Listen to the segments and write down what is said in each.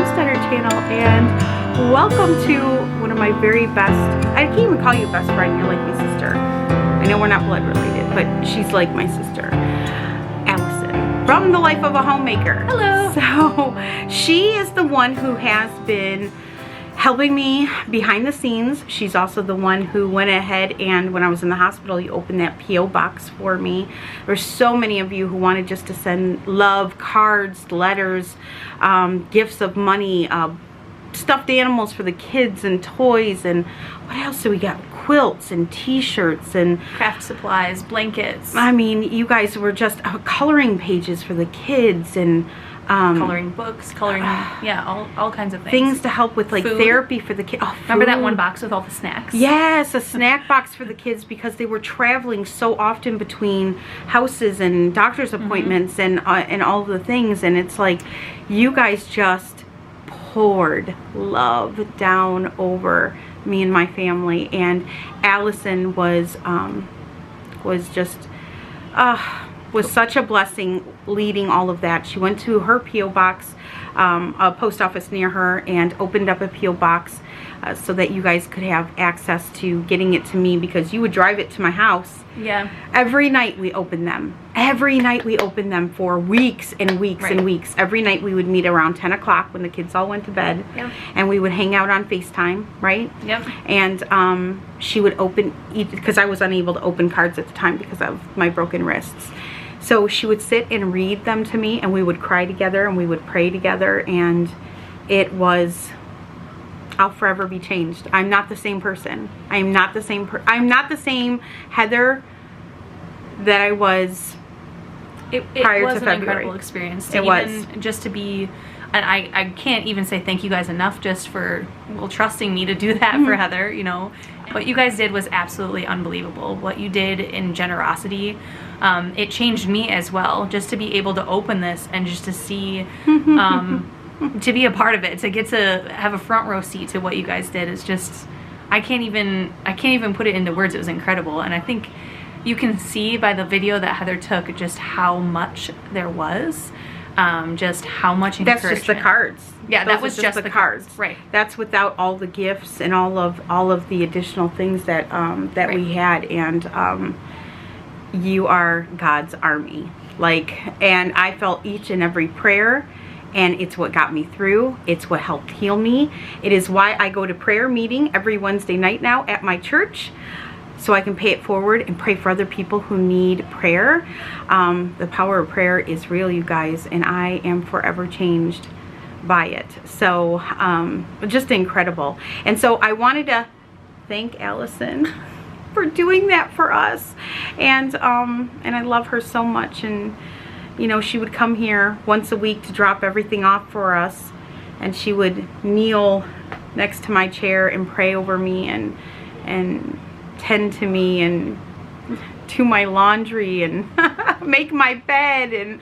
Homesteader channel, and welcome to one of my very best, I can't even call you a best friend, you're like my sister. I know we're not blood related, but she's like my sister, Allison, from The Life of a Homemaker. Hello. So she is the one who has been helping me behind the scenes. She's also the one who went ahead and when I was in the hospital, you opened that P.O. box for me. There's so many of you who wanted just to send love, cards, letters, gifts of money, stuffed animals for the kids and toys, and what else do we got? Quilts and t-shirts and craft supplies, blankets. I mean, you guys were just coloring pages for the kids and coloring books, coloring, yeah, all kinds of things. Things to help with like food. Therapy for the kids. Oh, remember that one box with all the snacks? Yes, a snack box for the kids because they were traveling so often between houses and doctor's appointments and all of the things, and it's like you guys just poured love down over me and my family, and Allison was just was such a blessing leading all of that. She went to her P.O. box, a post office near her, and opened up a P.O. box so that you guys could have access to getting it to me, because you would drive it to my house. Yeah. Every night we opened them. Every night we opened them for weeks and weeks and weeks. Every night we would meet around 10 o'clock when the kids all went to bed. Yep. And we would hang out on FaceTime, right? Yep. And she would open, because I was unable to open cards at the time because of my broken wrists. So she would sit and read them to me, and we would cry together and we would pray together, and it was, I'll forever be changed. I'm not the same person. I'm not the same I'm not the same Heather that I was prior to February. It was an incredible experience. It was. Just to be, and I can't even say thank you guys enough just for, well, trusting me to do that for Heather, you know. What you guys did was absolutely unbelievable. What you did in generosity, it changed me as well, just to be able to open this and just to see, to be a part of it, to get to have a front row seat to what you guys did is just, I can't even put it into words. It was incredible. And I think you can see by the video that Heather took just how much there was, just how much encouragement. That's just the cards. Yeah, Those that was just the cards. Right. That's without all the gifts and all of the additional things that that we had, and you are God's army. Like, and I felt each and every prayer, and it's what got me through. It's what helped heal me. It is why I go to prayer meeting every Wednesday night now at my church, so I can pay it forward and pray for other people who need prayer. The power of prayer is real, you guys, and I am forever changed by it. So just incredible. And so I wanted to thank Allison for doing that for us, and I love her so much. And you know, she would come here once a week to drop everything off for us, and she would kneel next to my chair and pray over me and tend to me and do my laundry and make my bed and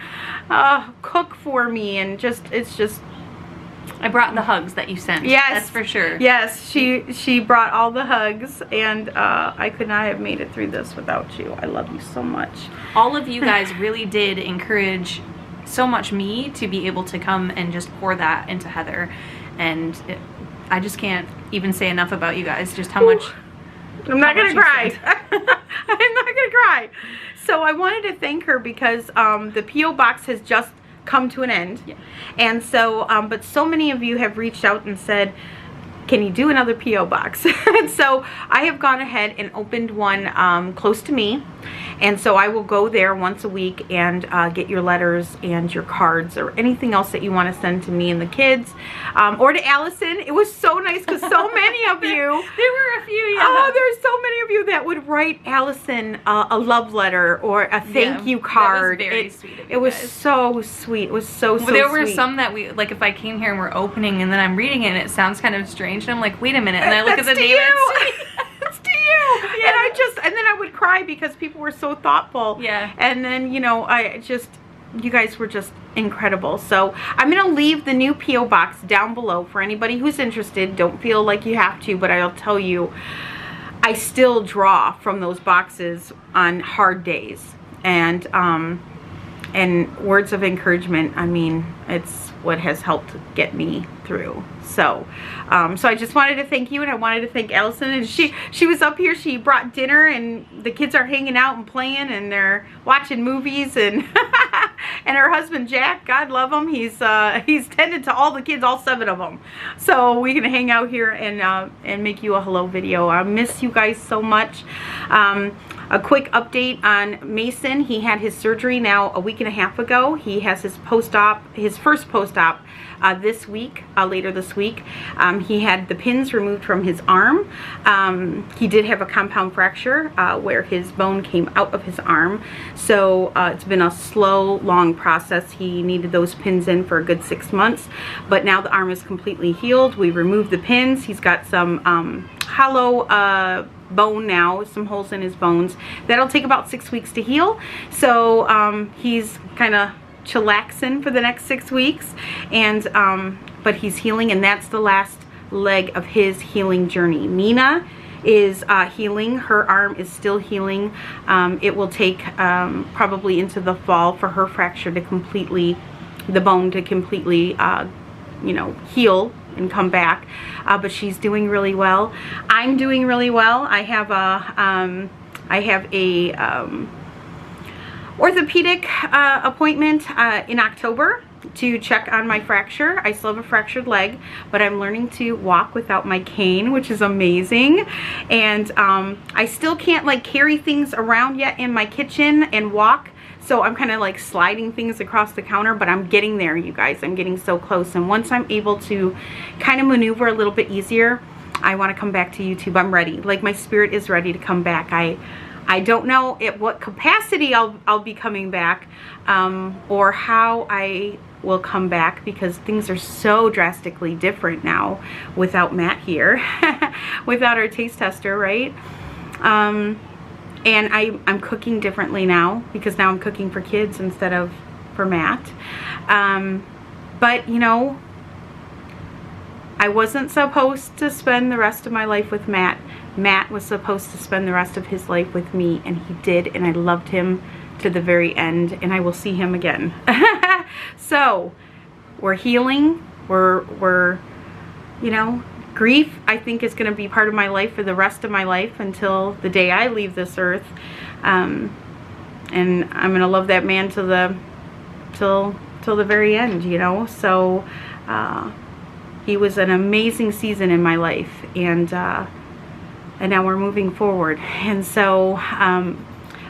cook for me, and just, it's just, I brought the hugs that you sent. Yes, that's for sure. Yes, she brought all the hugs, and I could not have made it through this without you. I love you so much. All of you guys really did encourage so much me to be able to come and just pour that into Heather, and I just can't even say enough about you guys, just how much. I'm not gonna cry. I'm not gonna cry. So I wanted to thank her because the P.O. box has just come to an end. Yeah. And so, but so many of you have reached out and said, can you do another P.O. box? And so I have gone ahead and opened one close to me. And so I will go there once a week and get your letters and your cards or anything else that you want to send to me and the kids, or to Allison. It was so nice because so many of you. There were a few, yeah. Oh, there's so many of you that would write Allison a love letter or a thank you card. That was very sweet of you It was guys. so sweet. It was so sweet. There were some that we, like, if I came here and we're opening and then I'm reading it and it sounds kind of strange, and I'm like, wait a minute, and I look at the name and it's to you. Yeah. And then I would cry because people were so thoughtful. Yeah. And then, you know, you guys were just incredible. So I'm going to leave the new P.O. box down below for anybody who's interested. Don't feel like you have to, but I'll tell you, I still draw from those boxes on hard days. And words of encouragement, I mean, it's what has helped get me through. So so I just wanted to thank you, and I wanted to thank Allison. And she was up here, she brought dinner, and the kids are hanging out and playing, and they're watching movies, and and her husband Jack, God love him, he's tended to all the kids, all 7 of them. So we can hang out here and make you a hello video. I miss you guys so much. A quick update on Mason. He had his surgery now a week and a half ago. He has his first post-op this week, later this week. He had the pins removed from his arm. He did have a compound fracture where his bone came out of his arm. So it's been a slow, long process. He needed those pins in for a good 6 months, but now the arm is completely healed. We removed the pins. He's got some hollow bone now, some holes in his bones. That'll take about 6 weeks to heal. So he's kind of chillaxing for the next 6 weeks, and but he's healing, and that's the last leg of his healing journey. Nina is healing. Her arm is still healing. It will take probably into the fall for her fracture to completely, the bone to completely you know, heal and come back, but she's doing really well. I'm doing really well. I have a orthopedic appointment in October to check on my fracture. I still have a fractured leg, but I'm learning to walk without my cane, which is amazing. And I still can't like carry things around yet in my kitchen and walk. So I'm kind of like sliding things across the counter, but I'm getting there, you guys. I'm getting so close. And once I'm able to kind of maneuver a little bit easier, I want to come back to YouTube. I'm ready. Like, my spirit is ready to come back. I don't know at what capacity I'll be coming back, or how I will come back, because things are so drastically different now without Matt here, without our taste tester, right? And I'm cooking differently now, because now I'm cooking for kids instead of for Matt. But, you know, I wasn't supposed to spend the rest of my life with Matt. Matt was supposed to spend the rest of his life with me, and he did, and I loved him to the very end, and I will see him again. So, we're healing. We're, you know, grief, I think, is going to be part of my life for the rest of my life until the day I leave this earth. And I'm going to love that man till the very end, you know. So he was an amazing season in my life, and now we're moving forward. And so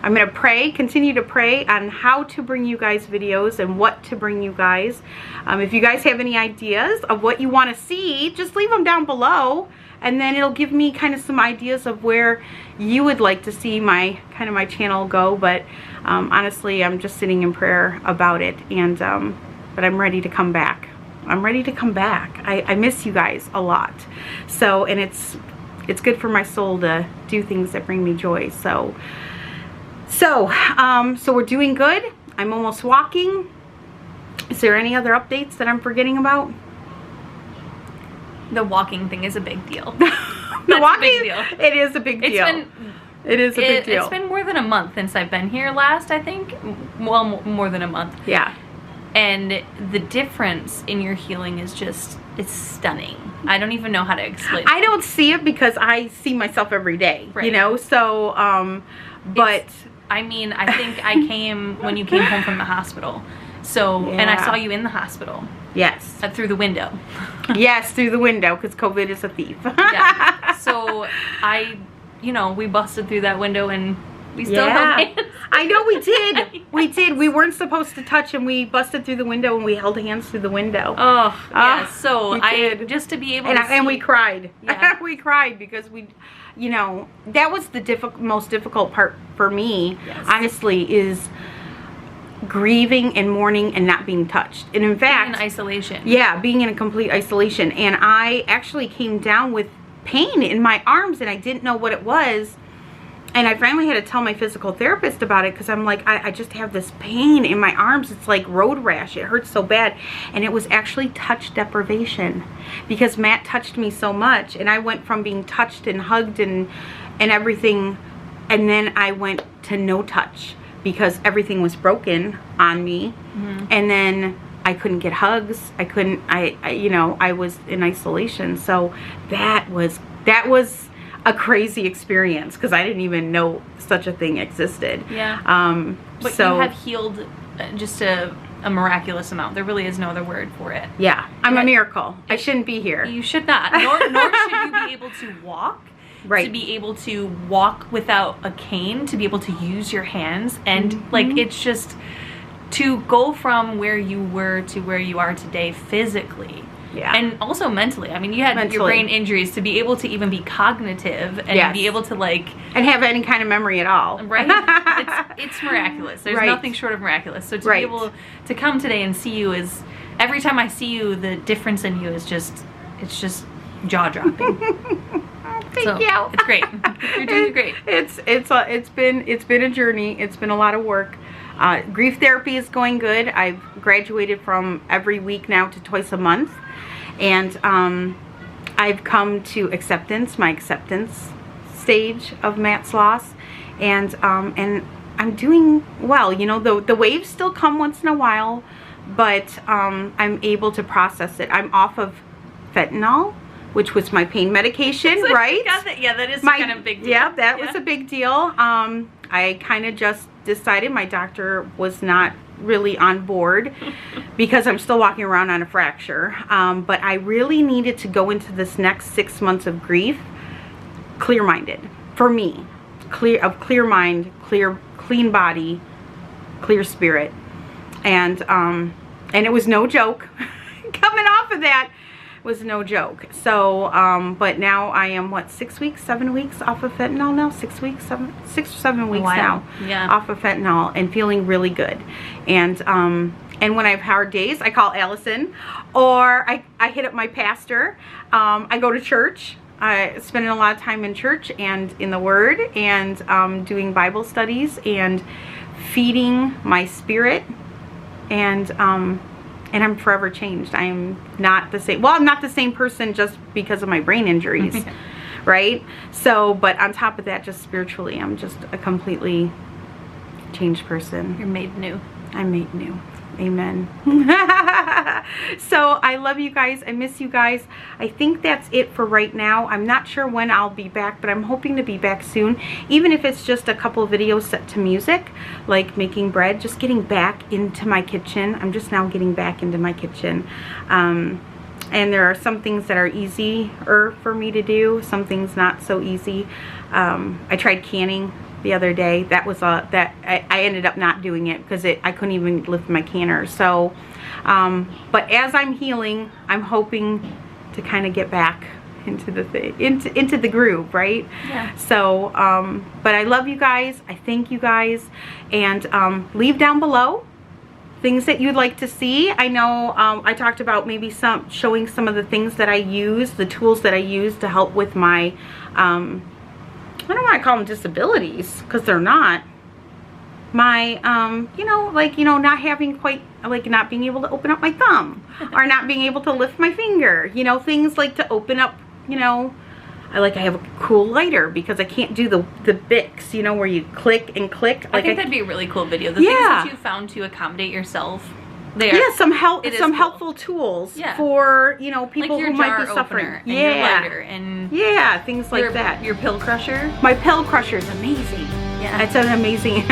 I'm going to pray, continue to pray on how to bring you guys videos and what to bring you guys. If you guys have any ideas of what you want to see, just leave them down below, and then it'll give me kind of some ideas of where you would like to see my channel go. But honestly, I'm just sitting in prayer about it, and but I'm ready to come back. I'm ready to come back. I miss you guys a lot. So, and it's good for my soul to do things that bring me joy. So we're doing good. I'm almost walking. Is there any other updates that I'm forgetting about? The walking thing is a big deal. The walking, a big deal. It is a big deal. It is a big deal. It's been more than a month since I've been here last, I think. Well, more than a month. Yeah. And the difference in your healing is just, it's stunning. I don't even know how to explain it. I don't see it because I see myself every day, right. You know, so, but... I mean, I think I came when you came home from the hospital. So, yeah. And I saw you in the hospital. Yes. Through the window. Yes, through the window, because COVID is a thief. Yeah. So, you know, we busted through that window, and we still held hands. I know we did. We did. We weren't supposed to touch, and we busted through the window, and we held hands through the window. Oh, yeah. So, just to be able to see. And we cried. Yeah. We cried because we, you know, that was the most difficult part for me, yes. Honestly, is grieving and mourning and not being touched. And in fact, being in isolation. Yeah, being in a complete isolation. And I actually came down with pain in my arms, and I didn't know what it was. And I finally had to tell my physical therapist about it, because I'm like, I just have this pain in my arms. It's like road rash. It hurts so bad. And it was actually touch deprivation, because Matt touched me so much, and I went from being touched and hugged and everything, and then I went to no touch because everything was broken on me. Mm-hmm. And then I couldn't get hugs. I couldn't, you know, I was in isolation. So that was a crazy experience because I didn't even know such a thing existed. Yeah. But so you have healed just a miraculous amount. There really is no other word for it. yeah, I'm a miracle. I shouldn't be here. You should not. Nor should you be able to walk. Right. To be able to walk without a cane, to be able to use your hands, and like it's just to go from where you were to where you are today physically. Yeah. And also mentally. I mean, you had your brain injuries, to be able to even be cognitive and be able to like and have any kind of memory at all. Right? it's miraculous. There's nothing short of miraculous. So to be able to come today and see you is, every time I see you, the difference in you is just, it's just jaw-dropping. Thank you. It's great. You're doing great. It's been a journey. It's been a lot of work. Grief therapy is going good. I've graduated from every week now to twice a month, and I've come to my acceptance stage of Matt's loss, and I'm doing well. You know, the waves still come once in a while, but I'm able to process it. I'm off of fentanyl, which was my pain medication, right? Yeah, that is kind of a big deal. Yeah, that was a big deal. I kind of just decided, my doctor was not really on board because I'm still walking around on a fracture. But I really needed to go into this next 6 months of grief clear-minded. For me, clear mind, clean body, clear spirit. And it was no joke. Coming off of that was no joke. So but now I am, what, 6 weeks, 7 weeks off of fentanyl now? 6 weeks, 6 or 7 weeks now off of fentanyl, and feeling really good. And when I have hard days, I call Allison, or I hit up my pastor. I go to church. I spending a lot of time in church and in the Word, and doing Bible studies and feeding my spirit, and I'm forever changed. I'm not the same. Well, I'm not the same person just because of my brain injuries, right? So, but on top of that, just spiritually, I'm just a completely changed person. You're made new. I'm made new. Amen. So I love you guys. I miss you guys. I think that's it for right now. I'm not sure when I'll be back, but I'm hoping to be back soon. Even if it's just a couple of videos set to music, like making bread, just getting back into my kitchen. I'm just now getting back into my kitchen. And there are some things that are easier for me to do, some things not so easy. I tried canning the other day. That was I ended up not doing it because I couldn't even lift my canner. So but as I'm healing, I'm hoping to kind of get back into the groove, right? Yeah. So but I love you guys. I thank you guys, and leave down below things that you'd like to see. I know I talked about maybe showing some of the things that I use, the tools that I use to help with my I don't want to call them disabilities, because they're not. My, you know, like, you know, not having quite, like, not being able to open up my thumb, or not being able to lift my finger, you know, things like to open up, you know. I have a cool lighter because I can't do the Bics, you know, where you click and click. I think that'd be a really cool video. The things that you found to accommodate yourself. Some helpful tools for, you know, people like who might be suffering. And your lighter and things like that. Your pill crusher. My pill crusher is amazing. Yeah, it's an amazing.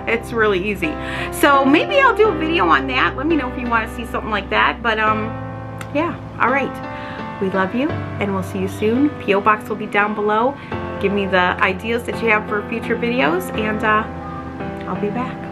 It's really easy. So maybe I'll do a video on that. Let me know if you want to see something like that. But yeah. All right. We love you, and we'll see you soon. P.O. Box will be down below. Give me the ideas that you have for future videos, and I'll be back.